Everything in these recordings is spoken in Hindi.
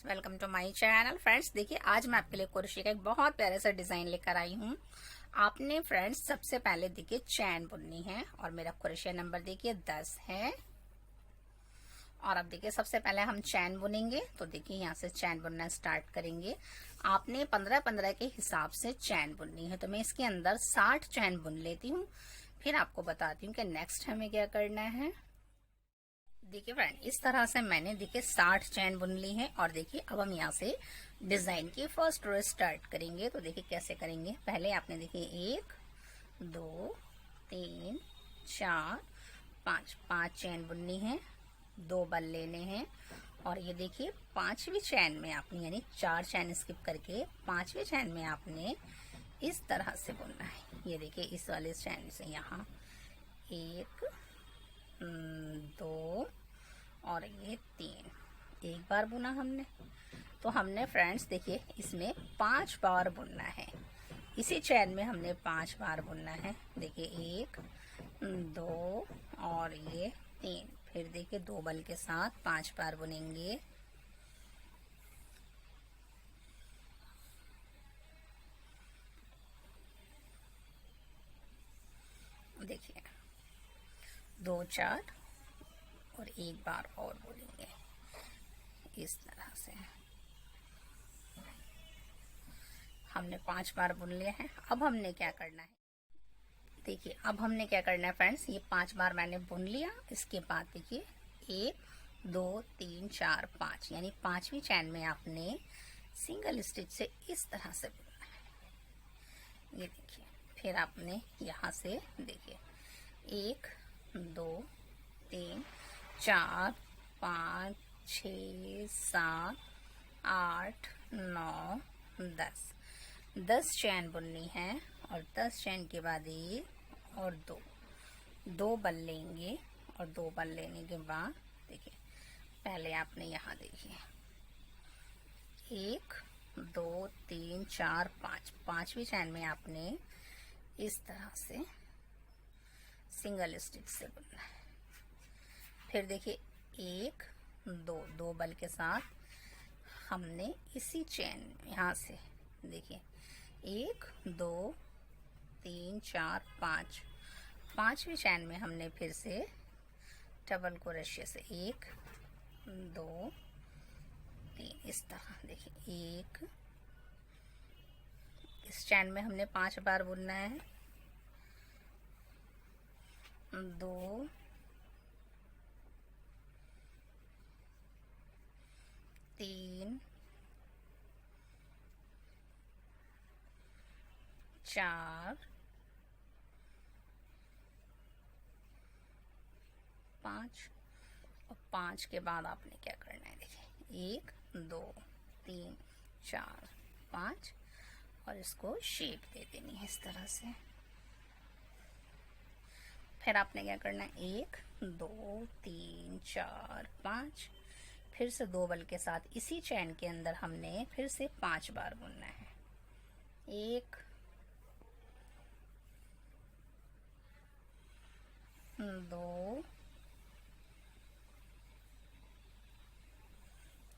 Welcome to my channel. Friends देखिए, आज मैं आपके लिए क्रोशे का एक बहुत प्यारा सा डिजाइन लेकर आई हूँ। आपने फ्रेंड्स सबसे पहले देखिए चैन बुननी है और मेरा क्रोशे नंबर देखिए 10 है। और अब देखिए सबसे पहले हम चैन बुनेंगे। तो देखिए यहाँ से चैन बुनना स्टार्ट करेंगे। आपने 15-15 के हिसाब से चैन बुननी है। तो मैं इसके अंदर 60 चैन बुन लेती हूँ, फिर आपको बताती हूँ कि नेक्स्ट हमें क्या करना है। देखिए फ्रेंड, इस तरह से मैंने देखिए 60 चैन बुन ली है। और देखिए अब हम यहाँ से डिजाइन की फर्स्ट रो स्टार्ट करेंगे। तो देखिए कैसे करेंगे। पहले आपने देखिए 1 2 3 4 5 5 चैन बुननी है, 2 बल लेने हैं। और ये देखिए पांचवी चैन में आपने यानी 4 चैन स्किप करके पांचवी चैन में आपने इस तरह से बुनना है। ये देखिए इस वाले चैन से यहाँ 1 2 और ये 3 एक बार बुना हमने। तो हमने फ्रेंड्स देखिए इसमें 5 बार बुनना है। इसी चैन में हमने 5 बार बुनना है। देखिए 1 2 और ये 3। फिर देखिए 2 बल के साथ 5 बार बुनेंगे। देखिए 2 4 और एक बार और बोलेंगे इस तरह से। हमने 5 बार बुन लिया है। अब हमने क्या करना है, देखिए अब हमने क्या करना है फ्रेंड्स, ये 5 बार मैंने बुन लिया। इसके बाद देखिए 1 2 3 4 5 यानी पांचवी चैन में आपने सिंगल स्टिच से इस तरह से बुनना है। ये देखिए फिर आपने यहाँ से देखिए 1 2 3 4 5 6 7 8 9 10 चैन बुननी है। और 10 चैन के बाद 1 और 2 बल लेंगे। और 2 बल लेने के बाद देखिए पहले आपने यहाँ देखिए 1 2 3 4 5 पांचवी चैन में आपने इस तरह से सिंगल स्टिच से बुनना है। फिर देखिए 1 2 बल के साथ हमने इसी चैन यहाँ से देखिए 1 2 3 4 5 पांचवी चैन में हमने फिर से डबल क्रोशे से 1 2 3 इस तरह देखिए 1 इस चैन में हमने 5 बार बुनना है। 2 3 4 5 और 5 के बाद आपने क्या करना है, देखिए 1 2 3 4 5 और इसको शेप दे देनी है इस तरह से। फिर आपने क्या करना है 1 2 3 4 5 फिर से 2 बल के साथ इसी चैन के अंदर हमने फिर से 5 बार बुनना है। 1 2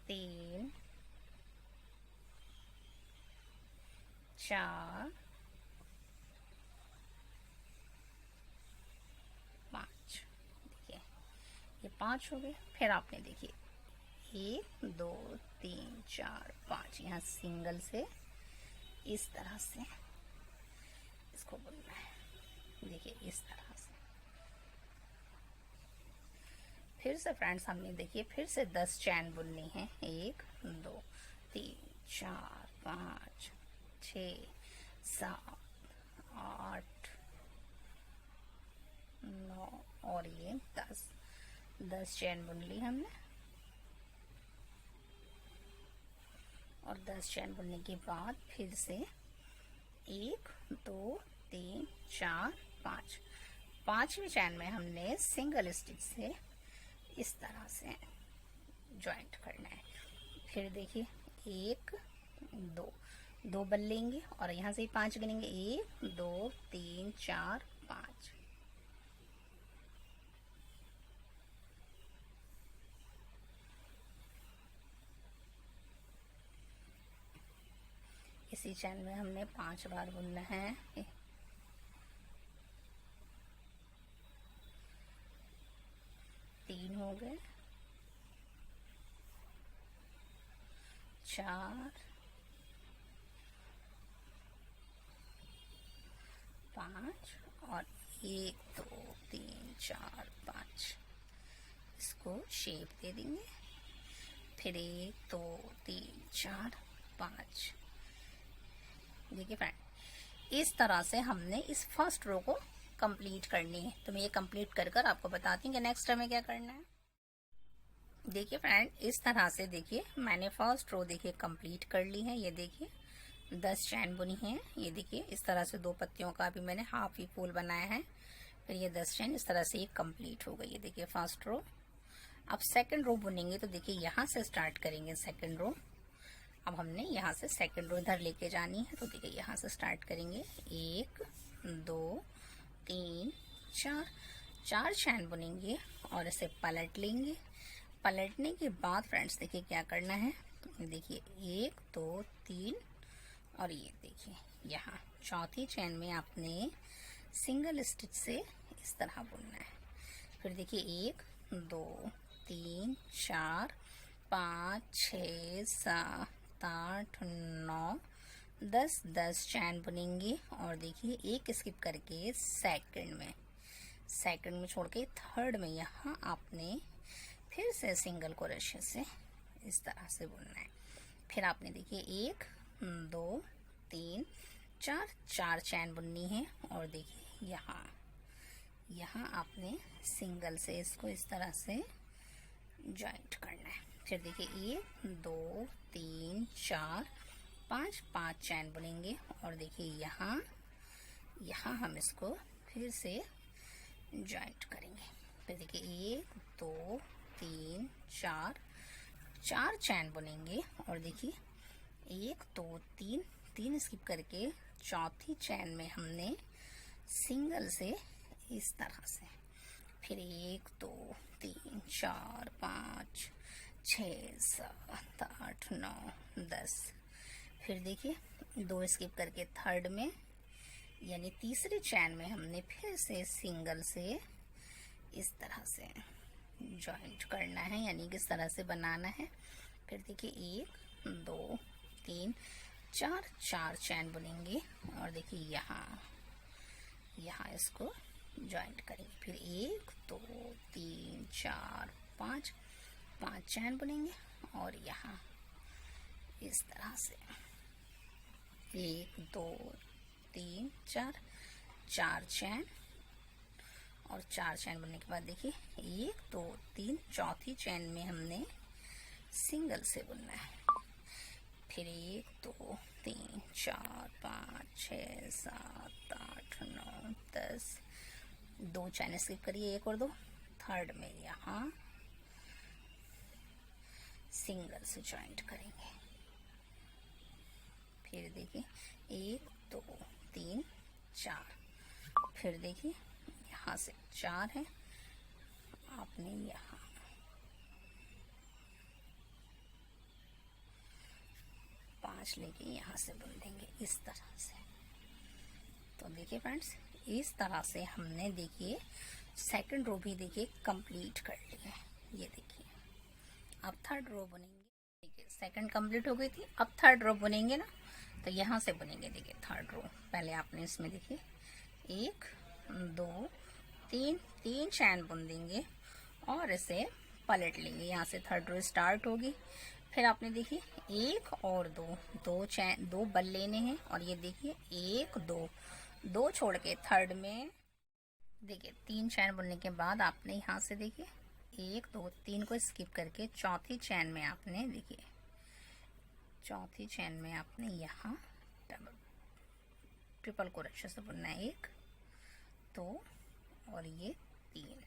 3 4 5 देखिए ये 5 हो गए। फिर आपने देखिए 1 2 3 4 5 यहाँ सिंगल से इस तरह से इसको बुनना है। देखिए इस तरह से। फिर से फ्रेंड्स हमने देखिए फिर से 10 चैन बुननी है। 1 2 3 4 5 6 7 8 9 और ये 10 चैन बुन ली हमने। और 10 चैन बुनने के बाद फिर से 1 2 3 4 5 पांचवी चैन में हमने सिंगल स्टिच से इस तरह से जॉइंट करना है। फिर देखिए 1 2 बल लेंगे और यहाँ से 5 गिनेंगे 1 2 3 4 5। इसी चैन में हमने 5 बार बुनना है। 3 हो गए, 4, 5 और 1 2 3 4 5 इसको शेप दे देंगे। फिर 1 2 3 4 5। देखिए फ्रेंड, इस तरह से हमने इस फर्स्ट रो को कंप्लीट करनी है। तो मैं ये कंप्लीट कर कर आपको बताती हूँ कि नेक्स्ट हमें क्या करना है। देखिए फ्रेंड, इस तरह से देखिए मैंने फर्स्ट रो देखिए कंप्लीट कर ली है। ये देखिए 10 चैन बुनी है। ये देखिए इस तरह से 2 पत्तियों का भी मैंने हाफ ही फूल बनाया है। फिर ये 10 चैन इस तरह से ये कंप्लीट हो गई है। देखिए फर्स्ट रो। अब सेकंड रो बुनेंगे तो देखिए यहाँ से स्टार्ट करेंगे सेकंड रो। अब हमने यहाँ से सेकंड रो इधर लेके जानी है। तो देखिए यहाँ से स्टार्ट करेंगे। 1 2 3 4 4 चैन बुनेंगे और इसे पलट लेंगे। पलटने के बाद फ्रेंड्स देखिए क्या करना है। देखिए 1 2 3 और ये देखिए यहाँ चौथी चैन में आपने सिंगल स्टिच से इस तरह बुनना है। फिर देखिए 1 2 3 4 5 6 7 8 9 10 10 चैन बुनेंगे। और देखिए एक स्किप करके सेकंड में छोड़ के थर्ड में यहाँ आपने फिर से सिंगल क्रोशे से इस तरह से बुनना है। फिर आपने देखिए 1 2 3 4 4 चैन बुननी है। और देखिए यहाँ आपने सिंगल से इसको इस तरह से जॉइंट करना है। फिर देखिए 1 2 3 4 5 5 चैन बुनेंगे। और देखिए यहाँ हम इसको फिर से जॉइंट करेंगे। फिर देखिए 1 2 3 4 4 चैन बुनेंगे। और देखिए 1 2 3 3 स्किप करके चौथी चैन में हमने सिंगल से इस तरह से। फिर 1 2 3 4 5 6 7 8 9 10। फिर देखिए 2 स्किप करके थर्ड में यानी तीसरी चैन में हमने फिर से सिंगल से इस तरह से जॉइंट करना है, यानी किस तरह से बनाना है। फिर देखिए 1 2 3 4 4 चैन बुनेंगे। और देखिए यहाँ इसको जॉइंट करेंगे। फिर 1 2 3 4 5 5 चैन बुनेंगे। और यहाँ इस तरह से 1 2 3 4 4 चैन। और 4 चैन बुनने के बाद देखिए 1 2 3 चौथी चैन में हमने सिंगल से बुनना है। फिर 1 2 3 4 5 6 7 8 9 10 2 चैन स्किप करिए, 1 और 2 थर्ड में यहाँ सिंगल से जॉइंट करेंगे। फिर देखिए 1 2 3 4। फिर देखिए यहाँ से 4 है, आपने यहाँ 5 लेके यहाँ से बुन देंगे इस तरह से। तो देखिए फ्रेंड्स, इस तरह से हमने देखिए सेकंड रो भी देखिए कंप्लीट कर ली है। ये देखिए अब थर्ड रो बुनेंगे। देखिए सेकंड कंप्लीट हो गई थी, अब थर्ड रो बुनेंगे ना, तो यहाँ से बुनेंगे। देखिए थर्ड रो पहले आपने इसमें देखिए 1 2 3 चैन बुन देंगे और इसे पलट लेंगे। यहाँ से थर्ड रो स्टार्ट होगी। फिर आपने देखिए 1 और 2 बल लेने हैं। और ये देखिए 1 2 छोड़ के थर्ड में देखिए 3 चैन बुनने के बाद आपने यहाँ से देखिए 1 2 3 को स्किप करके चौथी चैन में आपने देखिए चौथी चैन में आपने यहाँ ट्रिपल क्रोशे से बुनना है। 1 2 और ये 3।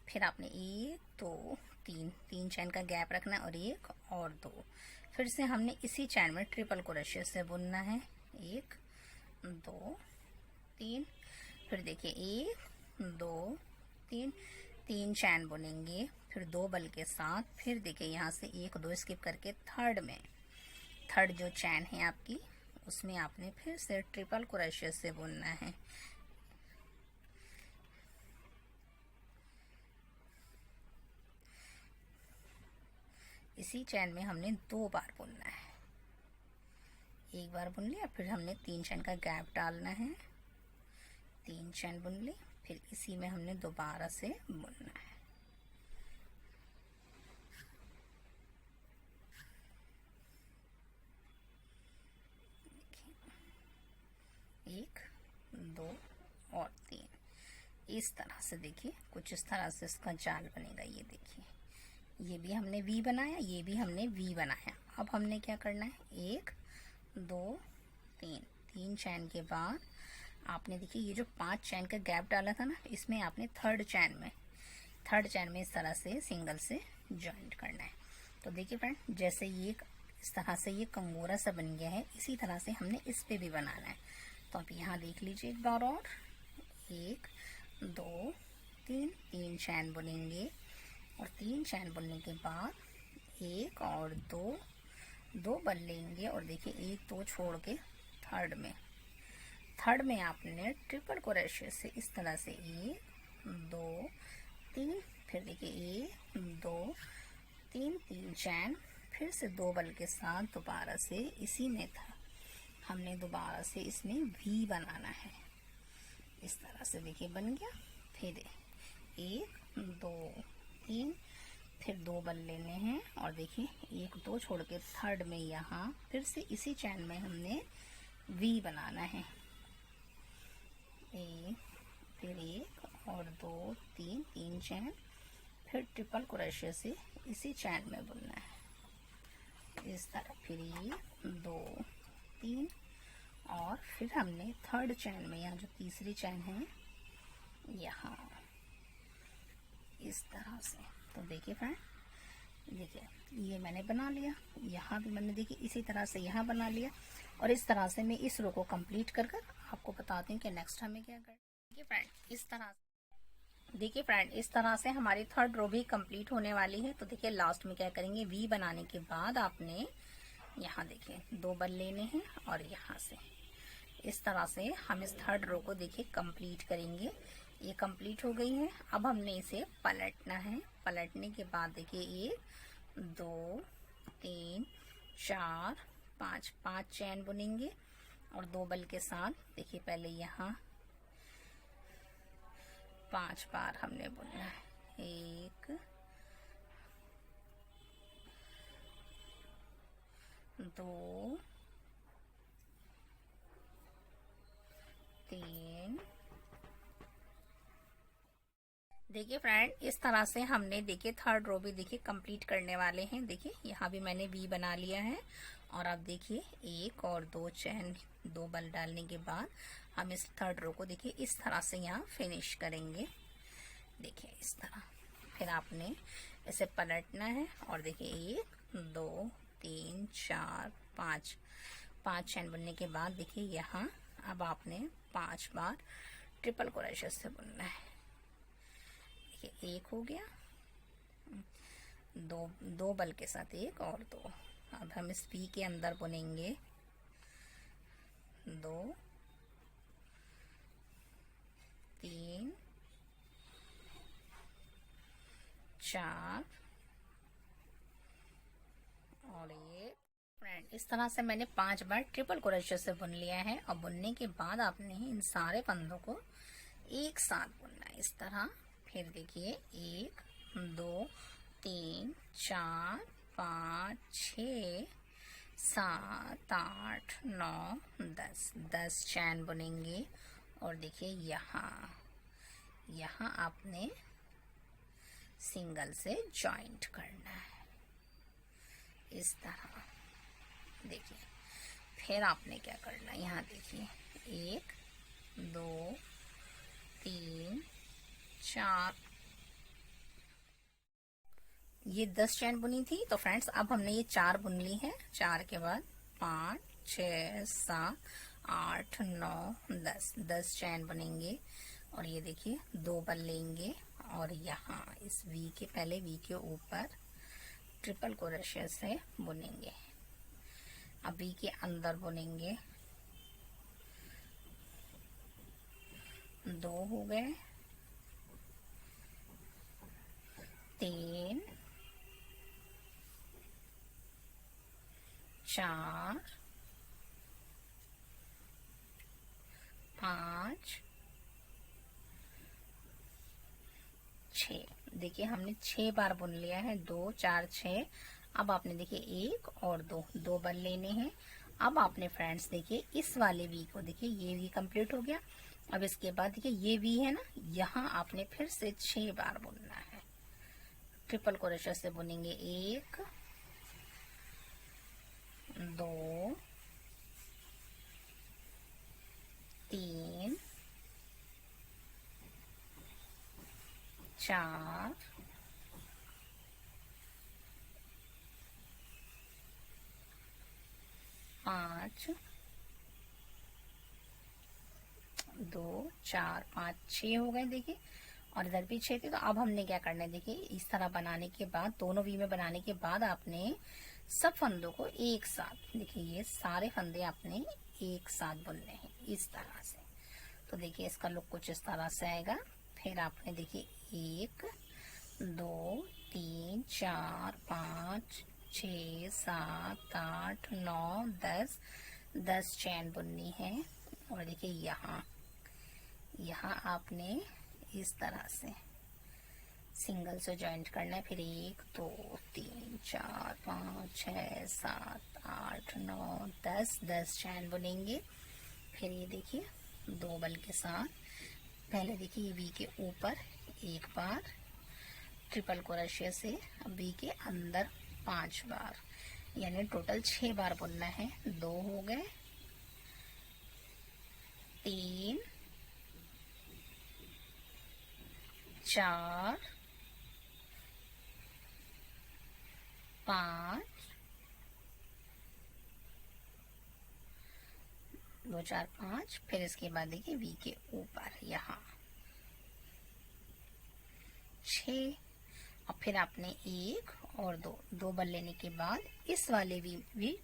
फिर आपने 1 2 3 चैन का गैप रखना है और 1 और 2। फिर से हमने इसी चैन में ट्रिपल क्रोशे से बुनना है। 1 2 3। फिर देखिए 1 2 3 चैन बुनेंगे। फिर 2 बल के साथ फिर देखिए यहाँ से 1 2 स्किप करके थर्ड जो चैन है आपकी उसमें आपने फिर से ट्रिपल क्रोशे से बुनना है। इसी चैन में हमने 2 बार बुनना है। एक बार बुन लिया, फिर हमने 3 चैन का गैप डालना है, 3 चैन बुन ली, फिर इसी में हमने दोबारा से बुनना है। एक, 2 और 3, इस तरह से देखिए, कुछ इस तरह से इसका जाल बनेगा। ये देखिए, ये भी हमने वी बनाया, ये भी हमने वी बनाया। अब हमने क्या करना है, 1, 2, 3 चैन के बाद आपने देखिए ये जो 5 चैन का गैप डाला था ना, इसमें आपने थर्ड चैन में इस तरह से सिंगल से जॉइंट करना है। तो देखिए फ्रेंड, जैसे ये इस तरह से ये कंगोरा सा बन गया है, इसी तरह से हमने इस पे भी बनाना है। तो अब यहाँ देख लीजिए एक बार और, 1, 2, 3 चैन बुनेंगे, और 3 चैन बुनने के बाद 1 और 2 बन लेंगे, और देखिए 1 2 छोड़ के थर्ड में आपने ट्रिपल क्रोशे से इस तरह से 1 2 3, फिर देखिए 1 2 3 चैन, फिर से 2 बल के साथ दोबारा से इसी में था, हमने दोबारा से इसमें वी बनाना है। इस तरह से देखिए बन गया। फिर 1 2 3, फिर 2 बल लेने हैं, और देखिए 1 2 छोड़ के थर्ड में यहाँ फिर से इसी चैन में हमने वी बनाना है। 1, फिर 1 और 2 3 चैन, फिर ट्रिपल क्रोशे से इसी चैन में बुनना है। इस तरह फिर 1 2 3, और फिर हमने थर्ड चैन में यहाँ जो तीसरी चैन है यहाँ इस तरह से। तो देखिए फ्रेंड, देखिए ये मैंने बना लिया, यहाँ भी मैंने देखिए इसी तरह से यहाँ बना लिया, और इस तरह से मैं इस रो को कंप्लीट कर आपको बताती हूँ कि नेक्स्ट हमें क्या करना है। देखिए फ्रेंड, इस तरह से हमारी थर्ड रो भी कंप्लीट होने वाली है। तो देखिए लास्ट में क्या करेंगे, वी बनाने के बाद आपने यहाँ देखिए 2 बल लेने हैं, और यहाँ से इस तरह से हम इस थर्ड रो को देखिए कंप्लीट करेंगे। ये कंप्लीट हो गई है। अब हमने इसे पलटना है। पलटने के बाद देखिए 1 2 3 4 5 चैन बुनेंगे, और 2 बल के साथ देखिए पहले यहाँ 5 बार हमने बुनना है। 1 2 3, देखिए फ्रेंड, इस तरह से हमने देखिए थर्ड रो भी देखिए कंप्लीट करने वाले हैं। देखिए यहाँ भी मैंने वी बना लिया है, और अब देखिए 1 और 2 चैन 2 बल डालने के बाद हम इस थर्ड रो को देखिए इस तरह से यहाँ फिनिश करेंगे। देखिए इस तरह, फिर आपने इसे पलटना है, और देखिए 1 2 3 4 5 चैन बुनने के बाद देखिए यहाँ अब आपने 5 बार ट्रिपल क्रोशे से बुनना है। देखिए 1 हो गया, 2 बल के साथ 1 और 2। अब हम इस वी के अंदर बुनेंगे 2 3 4 और 1। फ्रेंड, इस तरह से मैंने 5 बार ट्रिपल क्रोशे से बुन लिया है। और बुनने के बाद आपने इन सारे फंदों को एक साथ बुनना है इस तरह। फिर देखिए 1 2 3 4 5 6 7 8 9 10 चैन बुनेंगे, और देखिए यहाँ आपने सिंगल से जॉइंट करना है इस तरह। देखिए फिर आपने क्या करना है, यहाँ देखिए 1 2 3 4, ये 10 चैन बुनी थी। तो फ्रेंड्स अब हमने ये 4 बुन ली है। 4 के बाद 5 6 7 8 9 10 चैन बुनेंगे, और ये देखिए 2 बल लेंगे, और यहाँ इस वी के पहले वी के ऊपर ट्रिपल क्रोशे से बुनेंगे। अभी के अंदर बुनेंगे। 2 हो गए, 3, 4, 5, 6। देखिए हमने 6 बार बुन लिया है, 2, 4, 6। अब आपने देखिए 1 और 2 बार लेने हैं। अब आपने फ्रेंड्स देखिए इस वाले वी को देखिए, ये वी कंप्लीट हो गया। अब इसके बाद देखिए ये वी है ना, यहाँ आपने फिर से 6 बार बुनना है। ट्रिपल क्रोशे से बुनेंगे 1, 2, 3, 4, 5, 2, 4, 5, 6 हो गए देखिए, और इधर भी 6 थे। तो अब हमने क्या करना है देखिए, इस तरह बनाने के बाद, दोनों वी में बनाने के बाद आपने सब फंदों को एक साथ, देखिए ये सारे फंदे आपने एक साथ बुनने हैं इस तरह से। तो देखिए इसका लुक कुछ इस तरह से आएगा। फिर आपने देखिए 1, 2, 3, 4, 5, 6, 7, 8, 9, 10 चैन बुननी है। और देखिए यहाँ आपने इस तरह से सिंगल से जॉइंट करना है। फिर 1, 2, 3, 4, 5, 6, 7, 8, 9, 10 चैन बुनेंगे। फिर ये देखिए 2 बल के साथ पहले देखिए वी के ऊपर एक बार ट्रिपल क्रोशे से, वी के अंदर 5 बार, यानी टोटल 6 बार बुनना है। 2 हो गए, 3, 4, 5, 2, 4, 5। फिर इसके बाद देखिए वी के ऊपर यहाँ 6। और फिर आपने 1 और 2 बार लेने के बाद इस वाले वी भी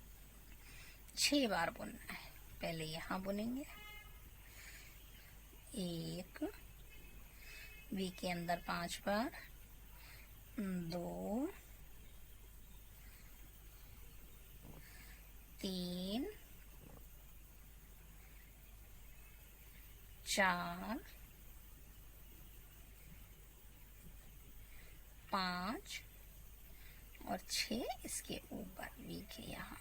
6 बार बुनना है। पहले यहाँ बुनेंगे 1, वी के अंदर 5 बार, 2, 3, 4, 5 और 6 इसके ऊपर वी के यहाँ।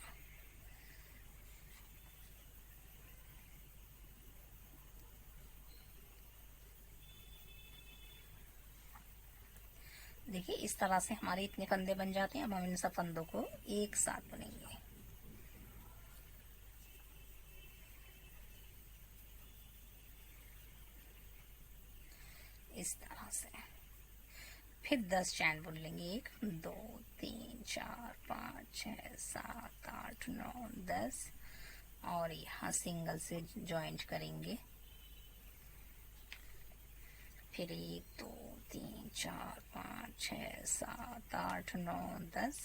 देखिए इस तरह से हमारे इतने फंदे बन जाते हैं। अब हम इन सब फंदों को एक साथ बुनेंगे। इस तरह से फिर 10 चैन बुन लेंगे। 1, 2, 3, 4, 5, 6, 7, 8, 9, 10 और यहाँ सिंगल से जॉइंट करेंगे। फिर 1, 2, 3, 4, 5, 6, 7, 8, 9, 10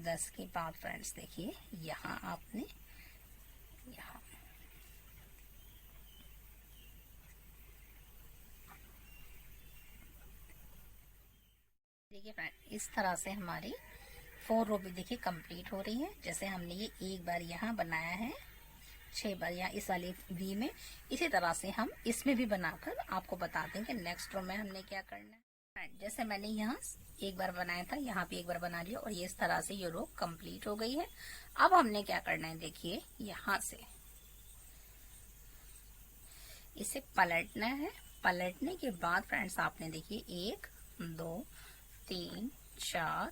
10 के बाद फ्रेंड्स देखिए यहाँ आपने यहाँ देखिए फ्रेंड इस तरह से हमारी 4 रो भी देखिए कंप्लीट हो रही है। जैसे हमने ये एक बार यहाँ बनाया है 6 बार यहाँ इस वाली वी में, इसी तरह से हम इसमें भी बनाकर आपको बता दें कि नेक्स्ट रो में हमने क्या करना है। जैसे मैंने यहाँ एक बार बनाया था, यहाँ भी एक बार बना लिया और ये इस तरह से ये रो कंप्लीट हो गई है। अब हमने क्या करना है देखिए, यहाँ से इसे पलटना है। पलटने के बाद फ्रेंड्स आपने देखिए 1, 2, 3, 4,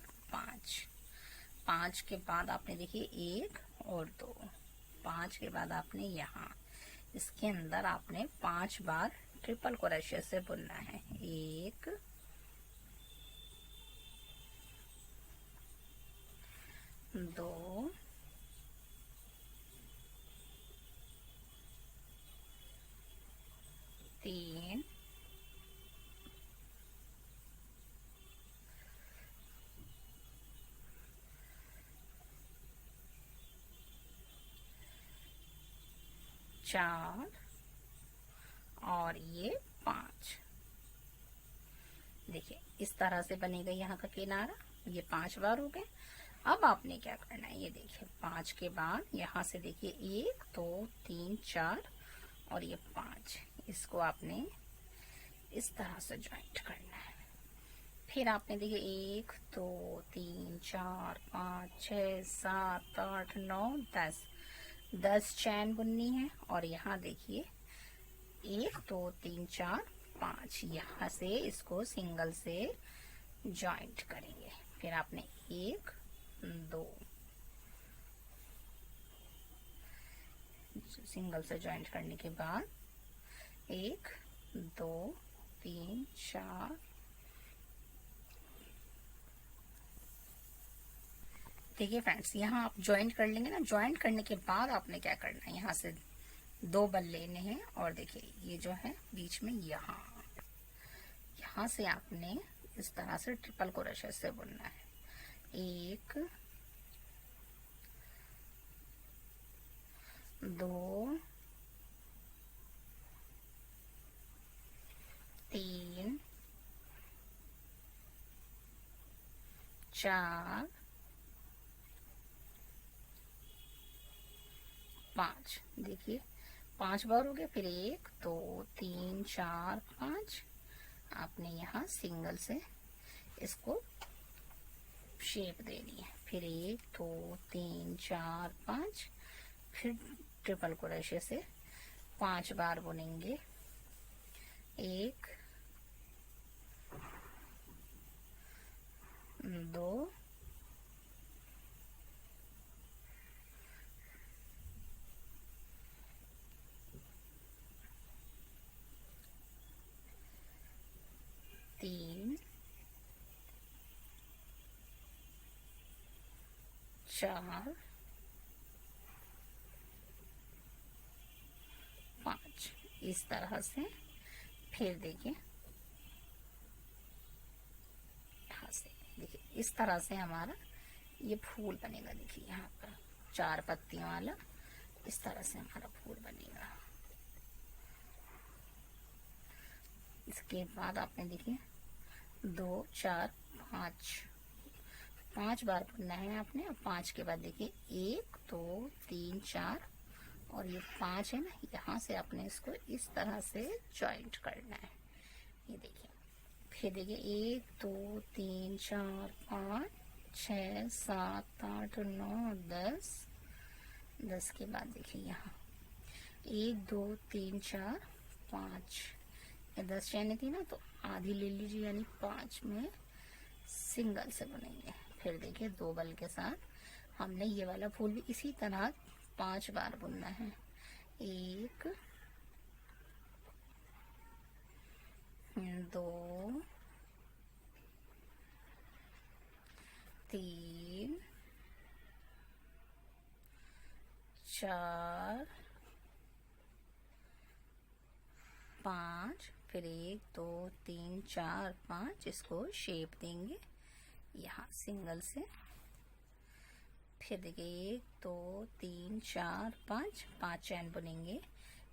5 के बाद आपने देखिए 1 और 2, 5 के बाद आपने यहाँ इसके अंदर आपने 5 बार ट्रिपल क्रोशे से बुनना है। 1, 2, 3, 4 और ये 5। देखिए इस तरह से बनेगा यहाँ का किनारा। ये 5 बार हो गए। अब आपने क्या करना है, ये देखिए 5 के बाद यहाँ से देखिए 1 2 3 4 और ये 5, इसको आपने इस तरह से ज्वाइंट करना है। फिर आपने देखिए 1 2 3 4 5 6 7 8 9 10 चैन बुननी है। और यहाँ देखिए 1 2 3 4 5, यहाँ से इसको सिंगल से ज्वाइंट करेंगे। फिर आपने 1 2 सिंगल से ज्वाइंट करने के बाद 1 2 3 4। देखिए फ्रेंड्स, यहाँ आप ज्वाइंट कर लेंगे ना। ज्वाइंट करने के बाद आपने क्या करना है, यहाँ से 2 बल लेने हैं और देखिए ये जो है बीच में यहाँ से आपने इस तरह से ट्रिपल क्रोशे से बुनना है। 1 2 3 4 5। देखिए 5 बार हो गए। फिर 1 2 3 4 5, आपने यहाँ सिंगल से इसको शेप देनी है। फिर 1 2 3 4 5, फिर ट्रिपल क्रोशे से 5 बार बुनेंगे। 1 2 3 4 5, इस तरह से। फिर देखिए यहाँ से देखिए इस तरह से हमारा ये फूल बनेगा। देखिए यहाँ पर 4 पत्तियों वाला इस तरह से हमारा फूल बनेगा। इसके बाद आपने देखिए 2 4 5 बार बुनना है आपने। और 5 के बाद देखिए 1 2 3 4 और ये 5 है ना, यहाँ से आपने इसको इस तरह से ज्वाइंट करना है। ये देखिए फिर देखिए 1 2 3 4 5 6 7 8 9 10 के बाद देखिए यहाँ 1 2 3 4 5, ये 10 चैनें थी ना, तो आधी ले लीजिए, यानी 5 में सिंगल से बुनेंगे। फिर देखिए 2 बल के साथ हमने ये वाला फूल भी इसी तरह 5 बार बुनना है। 1 2 3 4 5, फिर 1 2 3 4 5, इसको शेप देंगे यहाँ सिंगल से। फिर देखिए 1 2 3 4 5 चैन बुनेंगे।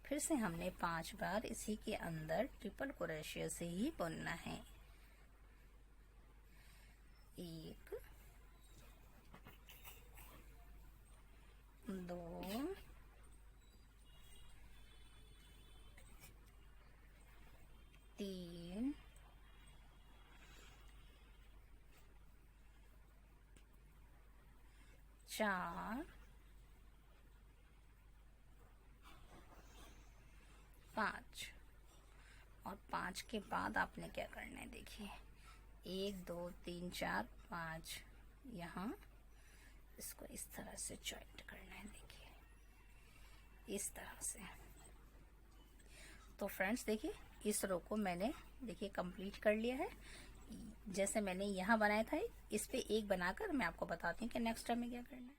फिर से हमने 5 बार इसी के अंदर ट्रिपल क्रोशे से ही बुनना है। 1 2 3 4 5। और 5 के बाद आपने क्या करना है, देखिए 1 2 3 4 5, यहाँ इसको इस तरह से ज्वाइंट करना है। देखिए इस तरह से। तो फ्रेंड्स देखिए इस रो को मैंने देखिए कंप्लीट कर लिया है। जैसे मैंने यहाँ बनाया था, इस पे एक बनाकर मैं आपको बताती हूँ कि नेक्स्ट टाइम में क्या करना है।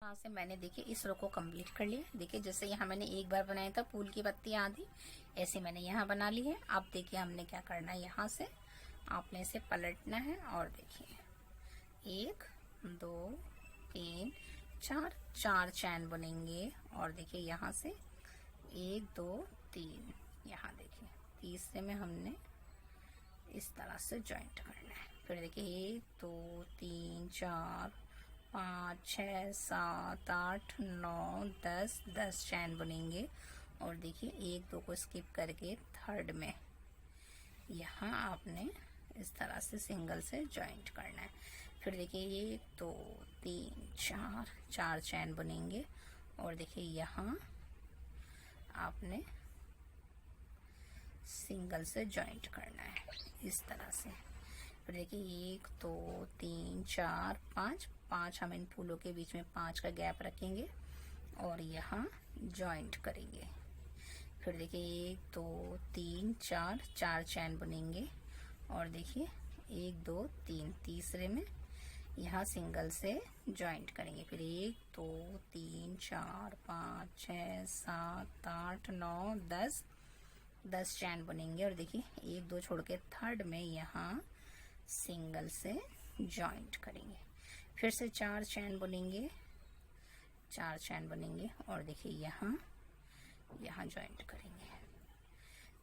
यहाँ से मैंने देखिए इस रो को कंप्लीट कर लिया। देखिए जैसे यहाँ मैंने एक बार बनाया था फूल की पत्ती आधी, ऐसे मैंने यहाँ बना ली है। अब देखिए हमने क्या करना है, यहाँ से आपने इसे पलटना है और देखिए 1 2 3 4 चैन बुनेंगे। और देखिए यहाँ से 1 2 3, यहाँ देखिए तीसरे में हमने इस तरह से जॉइंट करना है। फिर देखिए 1 2 3 4 5 6 7 8 9 10, 10 चैन बुनेंगे। और देखिए 1 2 को स्किप करके थर्ड में यहाँ आपने इस तरह से सिंगल से जॉइंट करना है। फिर देखिए 1 2 3 4, 4 चैन बुनेंगे। और देखिए यहाँ आपने सिंगल से जॉइंट करना है इस तरह से। फिर देखिए 1 2 3 4 5, 5 हम इन फूलों के बीच में 5 का गैप रखेंगे और यहाँ जॉइंट करेंगे। फिर देखिए 1 2 3 4, 4 चैन बुनेंगे। और देखिए 1 2 3, तीसरे में यहाँ सिंगल से जॉइंट करेंगे। फिर 1 2 3 4 5 6 7 8 9 10, 10 चैन बुनेंगे। और देखिए 1 2 छोड़ के थर्ड में यहाँ सिंगल से जॉइंट करेंगे। फिर से 4 चैन बुनेंगे, 4 चैन बुनेंगे। और देखिए यहाँ जॉइंट करेंगे।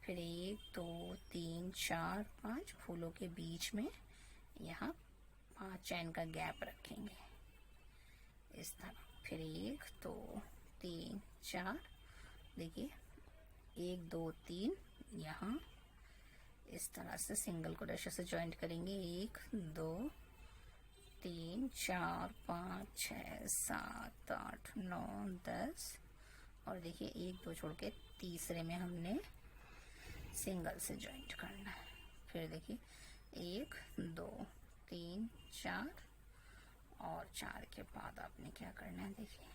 फिर 1 2 3 4 5 फूलों के बीच में यहाँ 5 चैन का गैप रखेंगे इस तरह। फिर 1 2 3 4, देखिए 1 2 3 यहाँ इस तरह से सिंगल क्रोशे से जॉइंट करेंगे। 1 2 3 4 5 6 7 8 9 10। और देखिए 1 2 छोड़ के तीसरे में हमने सिंगल से जॉइंट करना है। फिर देखिए 1 2 3 4 और 4 के बाद आपने क्या करना है, देखिए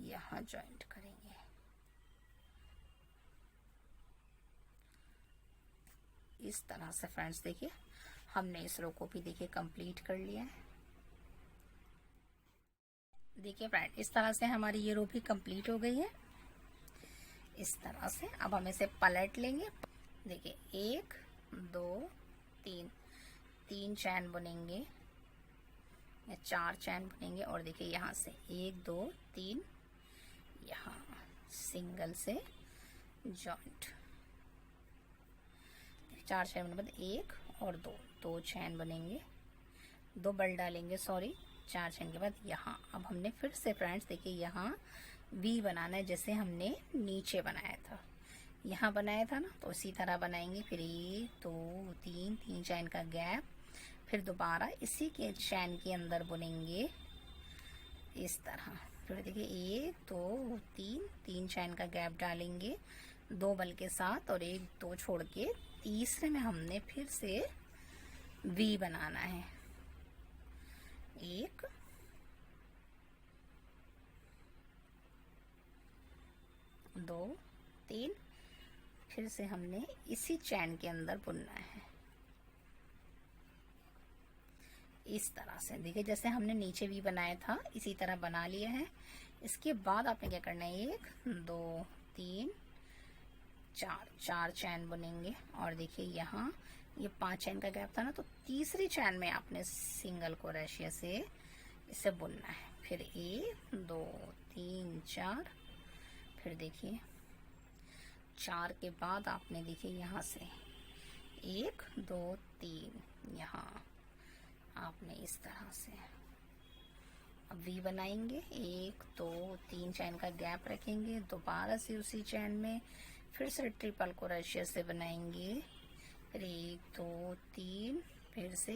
यहाँ जॉइंट करेंगे। इस तरह से फ्रेंड्स देखिए हमने इस रो को भी देखिए कंप्लीट कर लिया है। देखिए फ्रेंड इस तरह से हमारी ये रो भी कंप्लीट हो गई है। इस तरह से अब हम इसे पलट लेंगे। देखिए 1 2 3, 3 चैन बुनेंगे या 4 चैन बुनेंगे। और देखिए यहाँ से 1 2 3 यहाँ सिंगल से जॉइंट, 4 चैन बुनने के बाद 1 और 2 चैन बनेंगे, 2 बल डालेंगे, सॉरी 4 चैन के बाद यहाँ अब हमने फिर से फ्रेंड्स देखिए यहाँ वी बनाना है जैसे हमने नीचे बनाया था, यहाँ बनाया था ना, तो इसी तरह बनाएंगे। फिर 1 2 3, 3 चैन का गैप, फिर दोबारा इसी के चैन के अंदर बुनेंगे इस तरह। फिर देखिए 1 2 3, 3 चैन का गैप डालेंगे 2 बल के साथ और 1 2 छोड़ के तीसरे में हमने फिर से वी बनाना है। 1 2 3, फिर से हमने इसी चैन के अंदर बुनना है इस तरह से। देखिए जैसे हमने नीचे भी बनाया था इसी तरह बना लिया है। इसके बाद आपने क्या करना है 1 2 3 4, 4 चैन बुनेंगे। और देखिए यहाँ ये 5 चैन का गैप था ना, तो तीसरी चैन में आपने सिंगल क्रोशिया से इसे बुनना है। फिर 1 2 3 4, फिर देखिए 4 के बाद आपने देखिए यहाँ से 1 2 3 यहाँ आपने इस तरह से अब वी बनाएंगे। 1 2 3 चैन का गैप रखेंगे, दोबारा से उसी चैन में फिर से ट्रिपल क्रोशिया से बनाएंगे। फिर 1 2 3, फिर से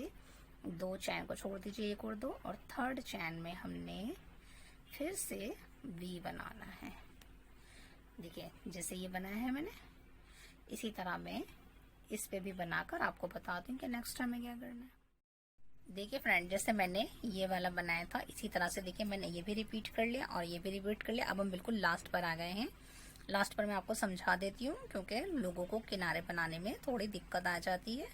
2 चैन को छोड़ दीजिए 1 और 2, और थर्ड चैन में हमने फिर से वी बनाना है। देखिए जैसे ये बनाया है मैंने, इसी तरह मैं इस पे भी बनाकर आपको बताती हूँ कि नेक्स्ट हमें क्या करना है। देखिए फ्रेंड जैसे मैंने ये वाला बनाया था इसी तरह से देखिए मैंने ये भी रिपीट कर लिया और ये भी रिपीट कर लिया। अब हम बिल्कुल लास्ट पर आ गए हैं। लास्ट पर मैं आपको समझा देती हूँ क्योंकि लोगों को किनारे बनाने में थोड़ी दिक्कत आ जाती है,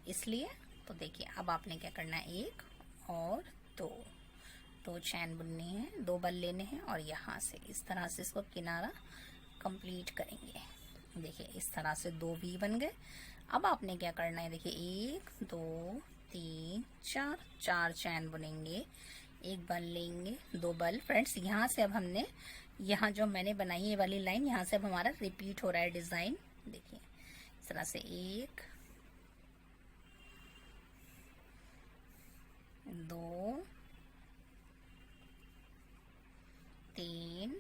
इसलिए। तो देखिए अब आपने क्या करना है 1 और 2 चैन बुननी है, 2 बल लेने हैं और यहाँ से इस तरह से इसको किनारा कंप्लीट करेंगे। देखिए इस तरह से 2 वी बन गए। अब आपने क्या करना है देखिए 1 2 3 4, 4 चैन बुनेंगे। एक बल लेंगे, 2 बल। फ्रेंड्स यहाँ से अब हमने, यहाँ जो मैंने बनाई है ये वाली लाइन, यहाँ से अब हमारा रिपीट हो रहा है डिजाइन। देखिए इस तरह से 1 2 3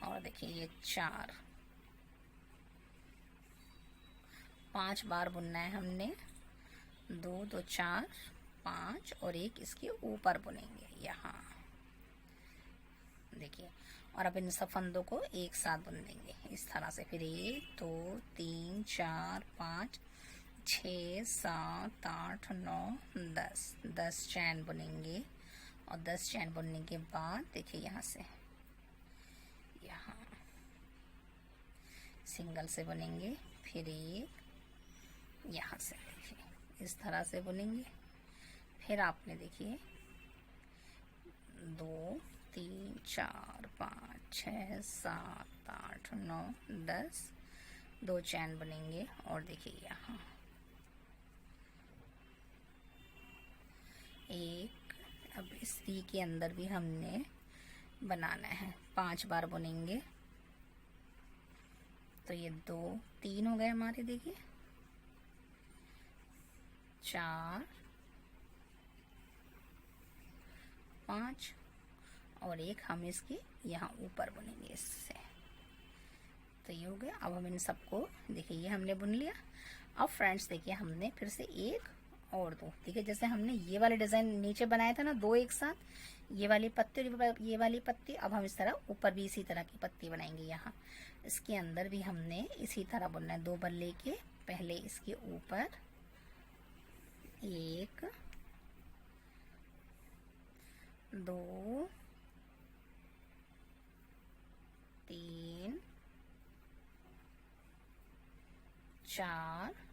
और देखिए ये 4, 5 बार बुनना है हमने। 2 2 4 5 और एक इसके ऊपर बुनेंगे यहाँ, देखिए। और अब इन सब फंदों को एक साथ बुन देंगे इस तरह से। फिर 1 2 3 4 5 6 7 8 9 10 चैन बुनेंगे। और 10 चैन बुनने के बाद देखिए यहाँ से यहाँ सिंगल से बुनेंगे। फिर एक यहाँ से देखिए इस तरह से बुनेंगे। फिर आपने देखिए 2 3 4 5 6 7 8 9 10 2 चैन बुनेंगे। और देखिए यहाँ एक, अब इस वी के अंदर भी हमने बनाना है, 5 बार बुनेंगे। तो ये 2 3 हो गए हमारे, देखिए 4 5 और एक हम इसके यहाँ ऊपर बुनेंगे इससे। तो ये हो गया। अब हम इन सबको देखिए ये हमने बुन लिया। अब फ्रेंड्स देखिए हमने फिर से एक और 2, देखिए जैसे हमने ये वाले डिजाइन नीचे बनाया था ना 2 एक साथ, ये वाली पत्ती और ये वाली पत्ती, अब हम इस तरह ऊपर भी इसी तरह की पत्ती बनाएंगे। यहाँ इसके अंदर भी हमने इसी तरह बुनना है। 2 बल लेके पहले इसके ऊपर 1 2 3 4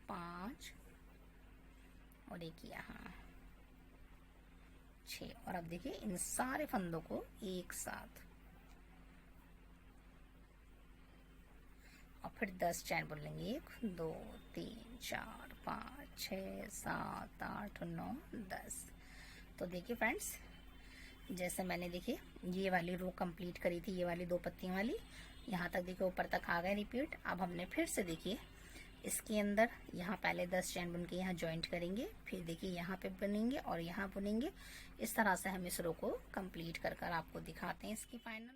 5 और एक यहाँ 6। और अब देखिए इन सारे फंदों को एक साथ, और फिर 10 चैन बुन लेंगे। 1 2 3 4 5 6 7 8 9 10। तो देखिए फ्रेंड्स जैसे मैंने देखिए ये वाली रो कंप्लीट करी थी, ये वाली 2 पत्तियों वाली, यहाँ तक देखिए ऊपर तक आ गए रिपीट। अब हमने फिर से देखिए इसके अंदर यहाँ पहले 10 चैन बुन के यहाँ ज्वाइंट करेंगे। फिर देखिए यहाँ पे बुनेंगे और यहाँ बुनेंगे। इस तरह से हम इस रो को कंप्लीट कर कर आपको दिखाते हैं इसकी फाइनल।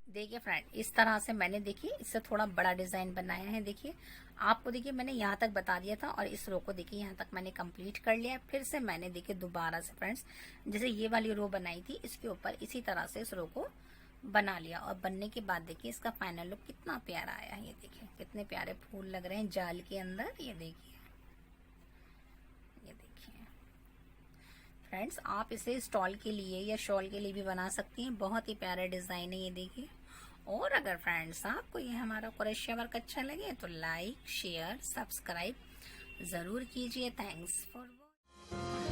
देखिए फ्रेंड इस तरह से मैंने देखिए इससे थोड़ा बड़ा डिजाइन बनाया है। देखिए आपको देखिए मैंने यहाँ तक बता दिया था और इस रो को देखिए यहाँ तक मैंने कंप्लीट कर लिया। फिर से मैंने देखिए दोबारा से फ्रेंड्स जैसे ये वाली रो बनाई थी इसके ऊपर इसी तरह से इस रो को बना लिया। और बनने के बाद देखिए इसका फाइनल लुक कितना प्यारा आया है। ये देखिए कितने प्यारे फूल लग रहे हैं जाल के अंदर। ये देखिए फ्रेंड्स आप इसे स्टॉल के लिए या शॉल के लिए भी बना सकती हैं। बहुत ही प्यारा डिजाइन है ये देखिए। और अगर फ्रेंड्स आपको ये हमारा क्रोशिया वर्क अच्छा लगे तो लाइक शेयर सब्सक्राइब जरूर कीजिए। Thanks for watching.